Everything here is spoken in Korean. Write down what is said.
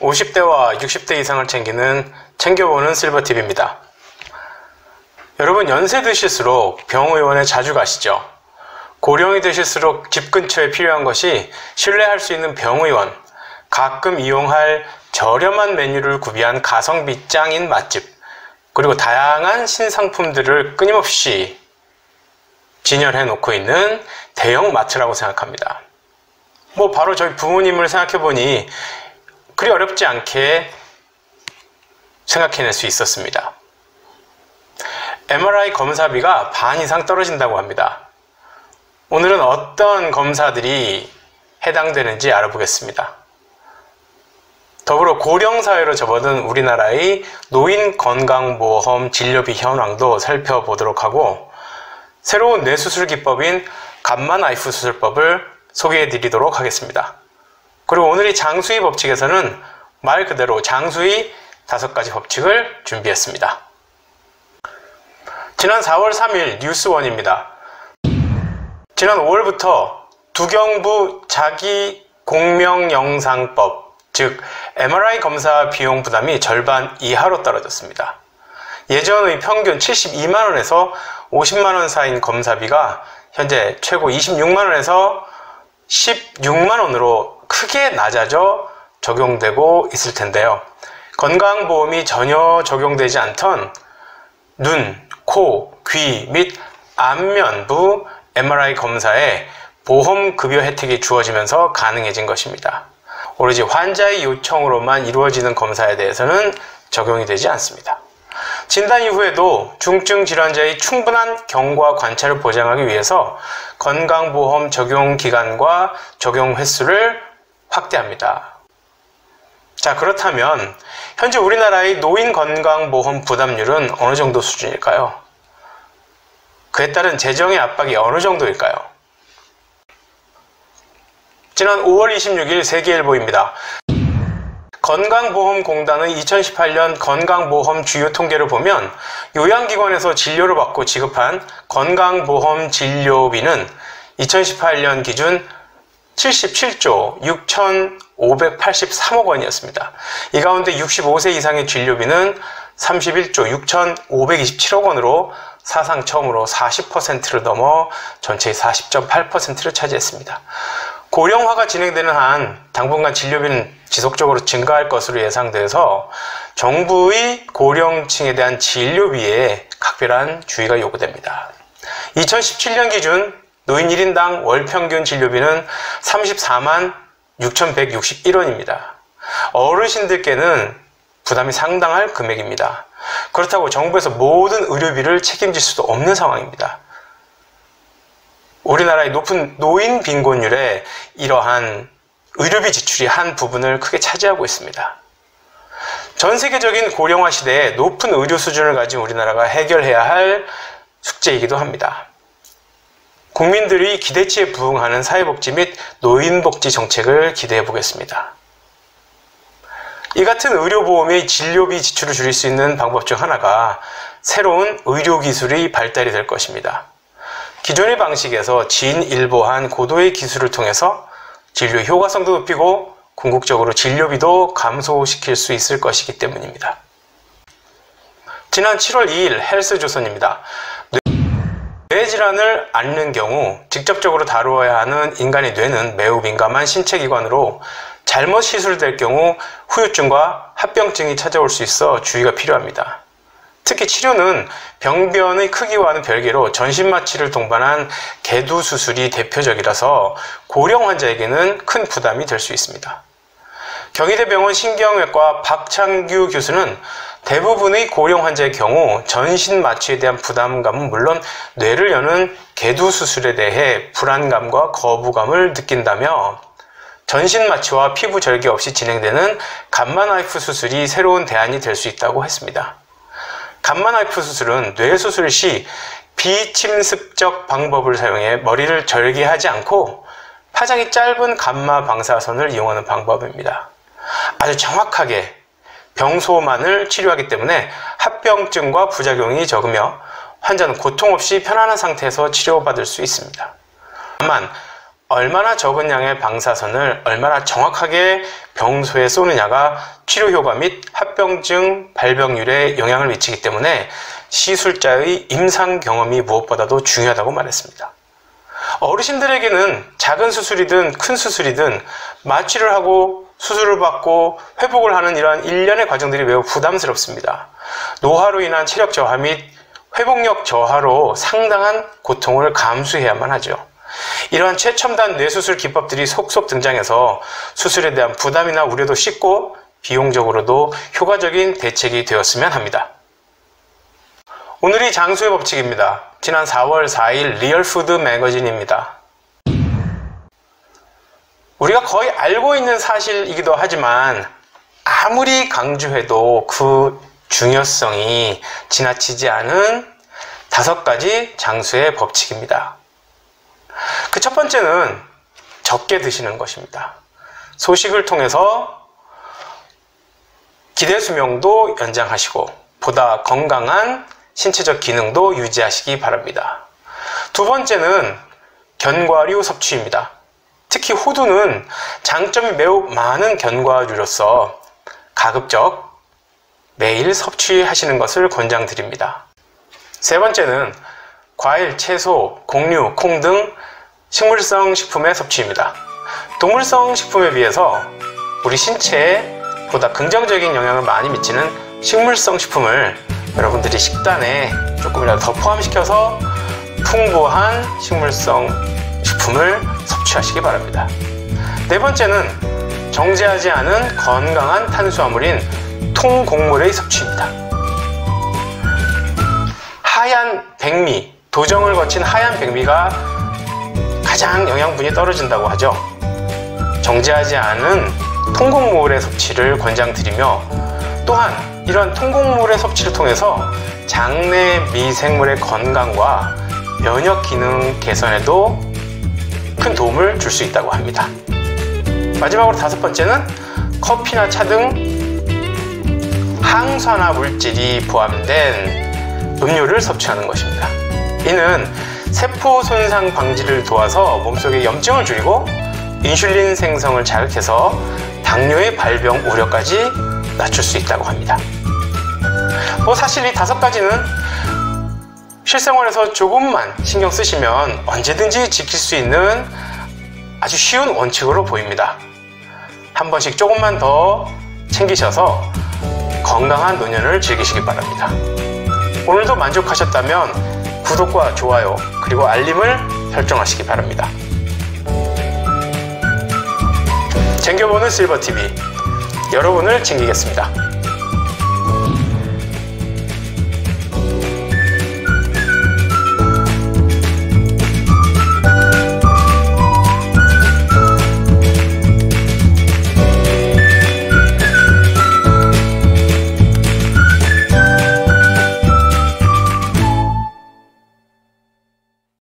50대와 60대 이상을 챙겨보는 실버팁입니다. 여러분, 연세 드실수록 병의원에 자주 가시죠? 고령이 되실수록 집 근처에 필요한 것이 신뢰할 수 있는 병의원, 가끔 이용할 저렴한 메뉴를 구비한 가성비 짱인 맛집, 그리고 다양한 신상품들을 끊임없이 진열해 놓고 있는 대형 마트라고 생각합니다. 바로 저희 부모님을 생각해보니 그리 어렵지 않게 생각해낼 수 있었습니다. MRI 검사비가 반 이상 떨어진다고 합니다. 오늘은 어떤 검사들이 해당되는지 알아보겠습니다. 더불어 고령사회로 접어든 우리나라의 노인건강보험 진료비 현황도 살펴보도록 하고, 새로운 뇌수술 기법인 감마나이프 수술법을 소개해 드리도록 하겠습니다. 그리고 오늘 이 장수희 법칙에서는 말 그대로 장수희 5가지 법칙을 준비했습니다. 지난 4월 3일 뉴스원입니다. 지난 5월부터 두경부 자기공명영상법, 즉 MRI 검사 비용 부담이 절반 이하로 떨어졌습니다. 예전의 평균 72만원에서 50만원 사이인 검사비가 현재 최고 26만원에서 16만원으로 크게 낮아져 적용되고 있을 텐데요. 건강보험이 전혀 적용되지 않던 눈, 코, 귀 및 안면부 MRI 검사에 보험급여 혜택이 주어지면서 가능해진 것입니다. 오로지 환자의 요청으로만 이루어지는 검사에 대해서는 적용이 되지 않습니다. 진단 이후에도 중증 질환자의 충분한 경과 관찰을 보장하기 위해서 건강보험 적용 기간과 적용 횟수를 확대합니다. 자, 그렇다면 현재 우리나라의 노인건강보험 부담률은 어느 정도 수준일까요? 그에 따른 재정의 압박이 어느 정도일까요? 지난 5월 26일 세계일보입니다. 건강보험공단의 2018년 건강보험 주요 통계를 보면 요양기관에서 진료를 받고 지급한 건강보험 진료비는 2018년 기준 77조 6,583억 원이었습니다. 이 가운데 65세 이상의 진료비는 31조 6,527억 원으로 사상 처음으로 40%를 넘어 전체의 40.8%를 차지했습니다. 고령화가 진행되는 한 당분간 진료비는 지속적으로 증가할 것으로 예상돼서 정부의 고령층에 대한 진료비에 각별한 주의가 요구됩니다. 2017년 기준 노인 1인당 월 평균 진료비는 34만 6,161원입니다. 어르신들께는 부담이 상당할 금액입니다. 그렇다고 정부에서 모든 의료비를 책임질 수도 없는 상황입니다. 우리나라의 높은 노인 빈곤율에 이러한 의료비 지출이 한 부분을 크게 차지하고 있습니다. 전 세계적인 고령화 시대에 높은 의료 수준을 가진 우리나라가 해결해야 할 숙제이기도 합니다. 국민들이 기대치에 부응하는 사회복지 및 노인복지 정책을 기대해 보겠습니다. 이 같은 의료보험의 진료비 지출을 줄일 수 있는 방법 중 하나가 새로운 의료기술의 발달이 될 것입니다. 기존의 방식에서 진일보한 고도의 기술을 통해서 진료 효과성도 높이고 궁극적으로 진료비도 감소시킬 수 있을 것이기 때문입니다. 지난 7월 2일 헬스조선입니다. 뇌질환을 앓는 경우 직접적으로 다루어야 하는 인간의 뇌는 매우 민감한 신체기관으로 잘못 시술될 경우 후유증과 합병증이 찾아올 수 있어 주의가 필요합니다. 특히 치료는 병변의 크기와는 별개로 전신마취를 동반한 개두 수술이 대표적이라서 고령 환자에게는 큰 부담이 될 수 있습니다. 경희대병원 신경외과 박창규 교수는 대부분의 고령 환자의 경우 전신 마취에 대한 부담감은 물론 뇌를 여는 개두 수술에 대해 불안감과 거부감을 느낀다며 전신 마취와 피부 절개 없이 진행되는 감마나이프 수술이 새로운 대안이 될 수 있다고 했습니다. 감마나이프 수술은 뇌 수술 시 비침습적 방법을 사용해 머리를 절개하지 않고 파장이 짧은 감마 방사선을 이용하는 방법입니다. 아주 정확하게 병소만을 치료하기 때문에 합병증과 부작용이 적으며 환자는 고통 없이 편안한 상태에서 치료받을 수 있습니다. 다만 얼마나 적은 양의 방사선을 얼마나 정확하게 병소에 쏘느냐가 치료 효과 및 합병증 발병률에 영향을 미치기 때문에 시술자의 임상 경험이 무엇보다도 중요하다고 말했습니다. 어르신들에게는 작은 수술이든 큰 수술이든 마취를 하고 수술을 받고 회복을 하는 이러한 일련의 과정들이 매우 부담스럽습니다. 노화로 인한 체력 저하 및 회복력 저하로 상당한 고통을 감수해야만 하죠. 이러한 최첨단 뇌수술 기법들이 속속 등장해서 수술에 대한 부담이나 우려도 씻고 비용적으로도 효과적인 대책이 되었으면 합니다. 오늘이 장수의 법칙입니다. 지난 4월 4일 리얼푸드 매거진입니다. 우리가 거의 알고 있는 사실이기도 하지만 아무리 강조해도 그 중요성이 지나치지 않은 5가지 장수의 법칙입니다. 그 첫 번째는 적게 드시는 것입니다. 소식을 통해서 기대 수명도 연장하시고 보다 건강한 신체적 기능도 유지하시기 바랍니다. 두 번째는 견과류 섭취입니다. 특히 호두는 장점이 매우 많은 견과류로서 가급적 매일 섭취하시는 것을 권장드립니다. 세 번째는 과일, 채소, 곡류, 콩 등 식물성 식품의 섭취입니다. 동물성 식품에 비해서 우리 신체에 보다 긍정적인 영향을 많이 미치는 식물성 식품을 여러분들이 식단에 조금이라도 더 포함시켜서 풍부한 식물성 식품을 섭취하시기 바랍니다. 네 번째는 정제하지 않은 건강한 탄수화물인 통곡물의 섭취입니다. 하얀 백미, 도정을 거친 하얀 백미가 가장 영양분이 떨어진다고 하죠. 정제하지 않은 통곡물의 섭취를 권장드리며 또한 이런 통곡물의 섭취를 통해서 장내 미생물의 건강과 면역 기능 개선에도 큰 도움을 줄 수 있다고 합니다. 마지막으로 5번째는 커피나 차 등 항산화 물질이 포함된 음료를 섭취하는 것입니다. 이는 세포 손상 방지를 도와서 몸속의 염증을 줄이고 인슐린 생성을 자극해서 당뇨의 발병 우려까지 낮출 수 있다고 합니다. 사실 이 5가지는 실생활에서 조금만 신경 쓰시면 언제든지 지킬 수 있는 아주 쉬운 원칙으로 보입니다. 한 번씩 조금만 더 챙기셔서 건강한 노년을 즐기시기 바랍니다. 오늘도 만족하셨다면 구독과 좋아요 그리고 알림을 설정하시기 바랍니다. 챙겨보는 실버TV, 여러분을 챙기겠습니다.